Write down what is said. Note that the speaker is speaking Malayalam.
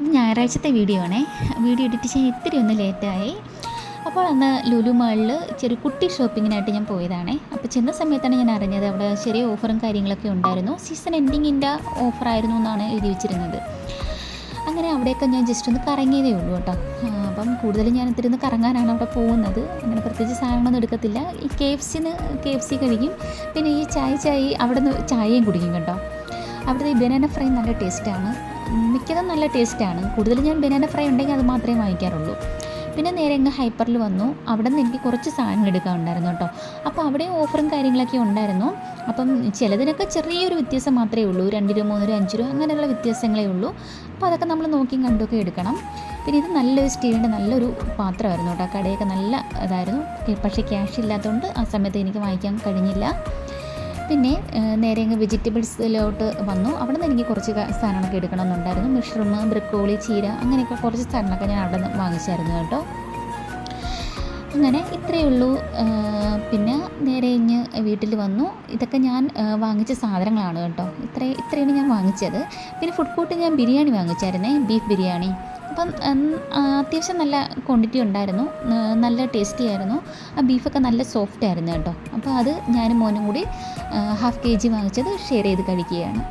ഇത് ഞായറാഴ്ചത്തെ വീഡിയോ ആണേ. വീഡിയോ എഡിറ്റ് ചെയ്യാൻ ഇത്തിരി ഒന്ന് ലേറ്റായി. അപ്പോൾ അന്ന് ലുലു മാളിൽ ചെറിയ കുട്ടി ഷോപ്പിങ്ങിനായിട്ട് ഞാൻ പോയതാണേ. അപ്പോൾ ചെന്ന സമയത്താണ് ഞാൻ അറിഞ്ഞത് അവിടെ ചെറിയ ഓഫറും കാര്യങ്ങളൊക്കെ ഉണ്ടായിരുന്നു. സീസൺ എൻഡിങ്ങിൻ്റെ ഓഫറായിരുന്നു എന്നാണ് എഴുതി വെച്ചിരുന്നത്. അങ്ങനെ അവിടെയൊക്കെ ഞാൻ ജസ്റ്റ് ഒന്ന് കറങ്ങിയതേ ഉള്ളൂ കേട്ടോ. അപ്പം കൂടുതലും ഞാൻ ഇത്തിരി കറങ്ങാനാണ് അവിടെ പോകുന്നത്. അങ്ങനെ പ്രത്യേകിച്ച് സാധനങ്ങളൊന്നും എടുക്കത്തില്ല. ഈ KFC കഴിക്കും. പിന്നെ ഈ ചായ അവിടെ നിന്ന് ചായയും കുടിക്കും കേട്ടോ. അവിടുത്തെ ഈ ബനാന ഫ്രൈ നല്ല ടേസ്റ്റാണ്. മിക്കതും നല്ല ടേസ്റ്റാണ്. കൂടുതലും ഞാൻ ബനാന ഫ്രൈ ഉണ്ടെങ്കിൽ അത് മാത്രമേ വാങ്ങിക്കാറുള്ളൂ. പിന്നെ നേരെ അങ്ങ് ഹൈപ്പറിൽ വന്നു. അവിടെ നിന്ന് എനിക്ക് കുറച്ച് സാധനങ്ങൾ എടുക്കാനുണ്ടായിരുന്നു കേട്ടോ. അപ്പോൾ അവിടെ ഓഫറും കാര്യങ്ങളൊക്കെ ഉണ്ടായിരുന്നു. അപ്പം ചിലതിനൊക്കെ ചെറിയൊരു വ്യത്യാസം മാത്രമേ ഉള്ളൂ. 2 രൂപ 3 രൂപ 5 രൂപ അങ്ങനെയുള്ള വ്യത്യാസങ്ങളേ ഉള്ളൂ. അപ്പോൾ അതൊക്കെ നമ്മൾ നോക്കിയും കണ്ടൊക്കെ എടുക്കണം. പിന്നെ ഇത് നല്ലൊരു സ്റ്റീലിൻ്റെ നല്ലൊരു പാത്രമായിരുന്നു കേട്ടോ. കടയൊക്കെ നല്ല ഇതായിരുന്നു. പക്ഷേ ക്യാഷ് ഇല്ലാത്തതുകൊണ്ട് ആ സമയത്ത് എനിക്ക് വാങ്ങിക്കാൻ കഴിഞ്ഞില്ല. പിന്നെ നേരെ അങ്ങ് വെജിറ്റബിൾസിലോട്ട് വന്നു. അവിടെ നിന്ന് എനിക്ക് കുറച്ച് സാധനങ്ങളൊക്കെ എടുക്കണമെന്നുണ്ടായിരുന്നു. മഷ്റൂം, ബ്രക്കോളി, ചീര അങ്ങനെയൊക്കെ കുറച്ച് സാധനങ്ങളൊക്കെ ഞാൻ അവിടെ നിന്ന് വാങ്ങിച്ചായിരുന്നു കേട്ടോ. അങ്ങനെ ഇത്രയേ ഉള്ളൂ. പിന്നെ നേരെ ഇങ്ങ് വീട്ടിൽ വന്നു. ഇതൊക്കെ ഞാൻ വാങ്ങിച്ച സാധനങ്ങളാണ് കേട്ടോ. ഇത്രയാണ് ഞാൻ വാങ്ങിച്ചത്. പിന്നെ ഫുഡ് കോർട്ട് ഞാൻ ബിരിയാണി വാങ്ങിച്ചായിരുന്നേ, ബീഫ് ബിരിയാണി. അപ്പം അത്യാവശ്യം നല്ല ക്വാണ്ടിറ്റി ഉണ്ടായിരുന്നു. നല്ല ടേസ്റ്റി ആയിരുന്നു. ആ ബീഫൊക്കെ നല്ല സോഫ്റ്റ് ആയിരുന്നു കേട്ടോ. അപ്പോൾ അത് ഞാനും മോനും കൂടി ½ kg വാങ്ങിച്ചത് ഷെയർ ചെയ്ത് കഴിക്കുകയാണ്.